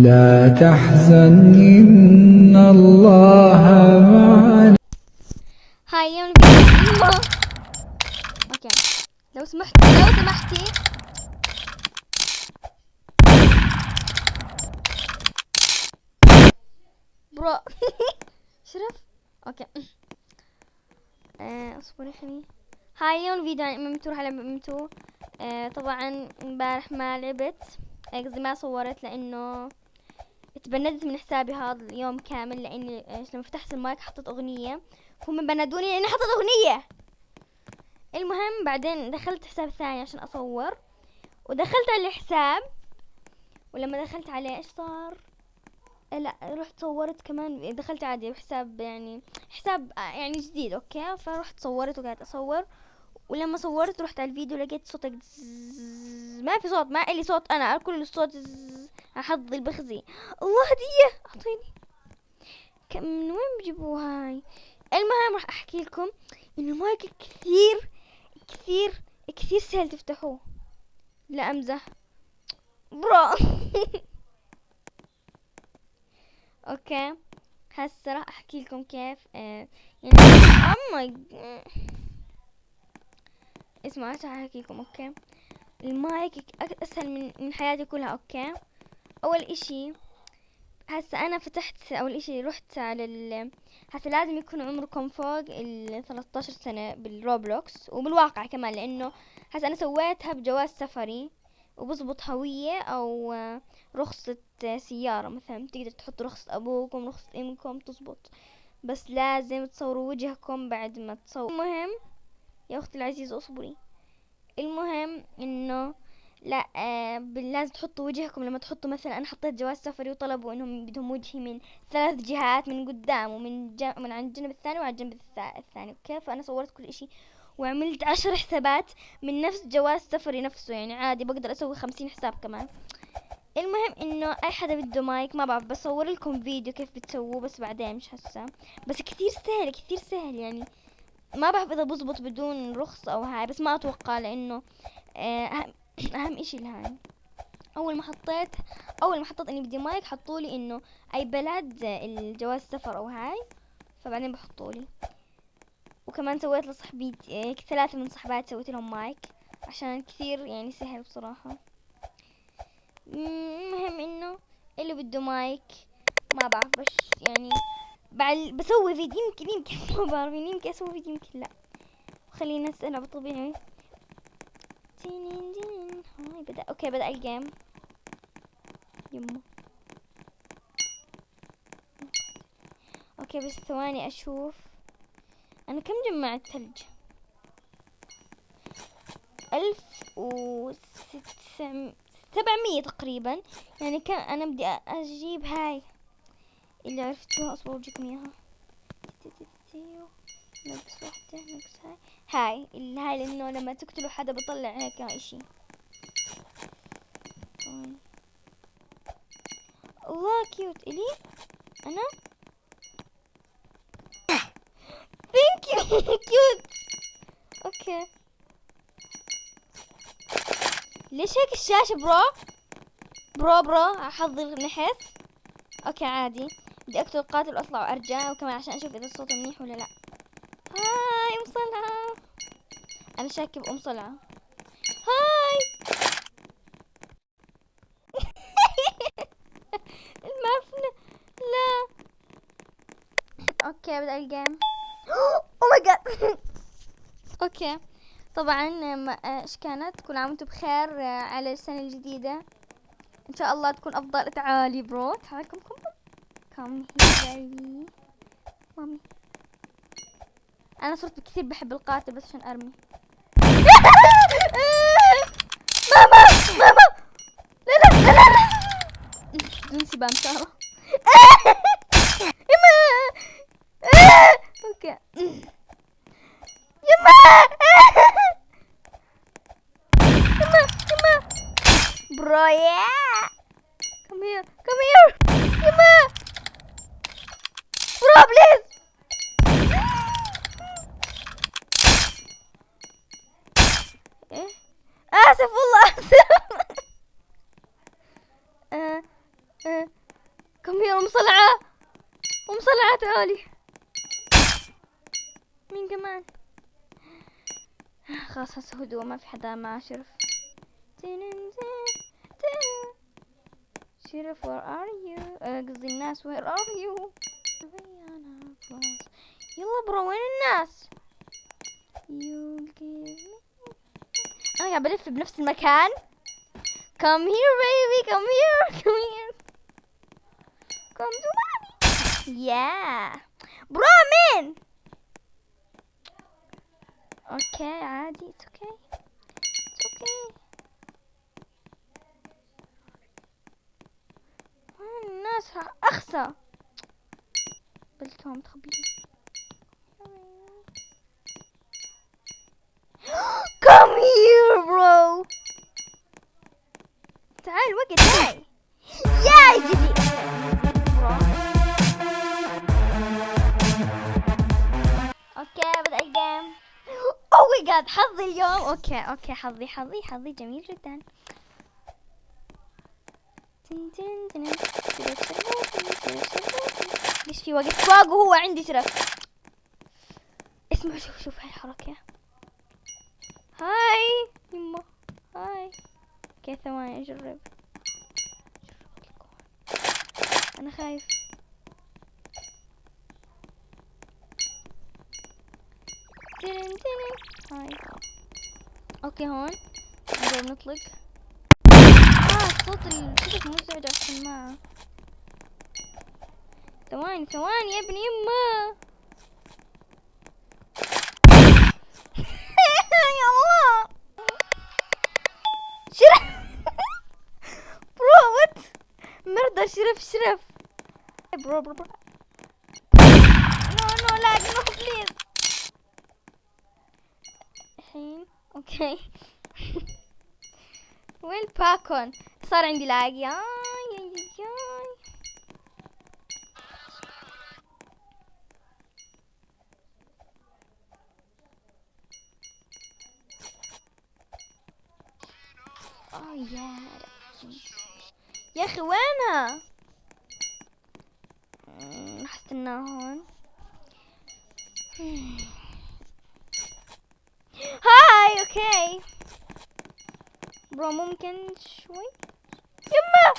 لا تحزن إن الله معنا. هاي يوم الفيديو. اوكي لو سمحتي برو. شرف. اوكي اصبري خليني. هاي اليوم الفيديو عن ميمتو. راح العب ميمتو. طبعا امبارح ما لعبت، قصدي ما صورت لانه اتبندت من حسابي هذا اليوم كامل، لاني لما فتحت المايك حطيت اغنية، هم بندوني لاني حطيت اغنية. المهم بعدين دخلت حساب ثاني عشان اصور، ودخلت على الحساب، ولما دخلت عليه ايش صار؟ لا رحت صورت كمان، دخلت عادي بحساب يعني حساب يعني جديد. اوكي فرحت صورت وقعدت اصور، ولما صورت رحت على الفيديو لقيت صوتك ما في صوت، ما إلي صوت، انا كل الصوت حظ البخزي. الله هدية اعطيني. من وين بجيبوها هاي؟ المهم راح احكي لكم انه المايك كثير كثير سهل تفتحوه. لا امزح برو. اوكي هسه راح احكي لكم كيف يعني امي اسمعوا هسه راح احكي لكم. اوكي المايك اسهل من حياتي كلها. اوكي اول اشي هسه انا فتحت، اول اشي رحت على هسه لازم يكون عمركم فوق 13 سنة بالروبلوكس وبالواقع كمان، لانه هسه انا سويتها بجواز سفري وبزبط هوية او رخصة سيارة مثلا، تقدر تحط رخصة ابوكم رخصة امكم تزبط، بس لازم تصوروا وجهكم بعد ما تصوروا. المهم يا اختي العزيزة اصبري. المهم انه لا لازم تحطوا وجهكم. لما تحطوا مثلا انا حطيت جواز سفري وطلبوا انهم بدهم وجهي من 3 جهات، من قدام ومن من عن الجنب الثاني وعن الجنب الثاني. اوكي فانا صورت كل اشي وعملت 10 حسابات من نفس جواز سفري نفسه، يعني عادي بقدر اسوي 50 حساب كمان. المهم انه اي حدا بده مايك ما بعرف، بصور لكم فيديو كيف بتسووه بس بعدين مش هسه، بس كثير سهل يعني. ما بعرف اذا بزبط بدون رخص او هاي، بس ما اتوقع لانه اهم, أهم اشي الهاي. اول ما حطيت اني بدي مايك حطولي انه اي بلد الجواز سفر او هاي، فبعدين بحطولي. وكمان سويت لصحبي 3 من صحباتي سويت لهم مايك عشان كثير يعني سهل بصراحة. المهم انه اللي بده مايك ما بعرف، بس يعني بسوي فيديو يمكن ما بعرف، يعني يمكن اسوي فيديو يمكن لا. خلينا نسأل بطبيعي. هاي بدأ. اوكي بدأ الجيم. يمه اوكي بس ثواني اشوف انا كم جمعت ثلج. 1700 تقريبا، يعني كان انا بدي اجيب هاي اللي عرفتوها. اصبر اورجيكم اياها. نقص واحدة نقص هاي هاي لانه لما تقتلوا حدا بطلع هيك اشي. الله كيوت الي انا. ثانك يو. كيوت. اوكي ليش هيك الشاشة برو حظي نحس. اوكي عادي بدي اقتل القاتل واطلع وارجع، وكمان عشان اشوف اذا الصوت منيح ولا لا. هاي ام صلعة. انا شاكة بام صلعة. هاي. المعفنة. لا. اوكي بدأ الجيم. او ماي جاد. اوكي طبعا ايش كانت، كل عام وانتم بخير على السنة الجديدة، ان شاء الله تكون افضل. تعالي برو تعالكم كم هي مامي. انا صرت كثير بحب القاتل بس عشان ارمي. ماما لا بدون سبام سارة. يما. اوكي يما. يما برو يا كم هير يما برو بليز. ايه اسف والله اسف. كم هي مصلعة تعالي. مين كمان؟ خلاص هدوء، ما في حدا مع شرف. شرف where are you؟ قصدي الناس where are you؟ يلا برو وين الناس؟ انا قاعد بلف بنفس المكان. come here baby come here come to mommy. yeah برو مين؟ اوكي عادي it's okay وين الناس؟ راح اخسى بالكم تخبيين. come here bro، تعال وقت هاي يا جدي. اوكي بدأ الجيم. اوه ماي جاد حظي اليوم. اوكي حظي جميل جدا. ليش في وقت فوق وهو عندي شرف؟ اسمع شوف هاي الحركة. هاي يما هاي. اوكي ثواني اجرب انا خايف. هاي اوكي هون نقدر نطلق. صوت مزعج على السماعة. ثواني يا ابني يما. يا الله شرف برو وات مرضى شرف برو نو لاج نو بليز. الحين اوكي وين باكون؟ صار عندي لاج. يا اخي وينها؟ راح استناها هون. هاي اوكي برو ممكن شوي يما.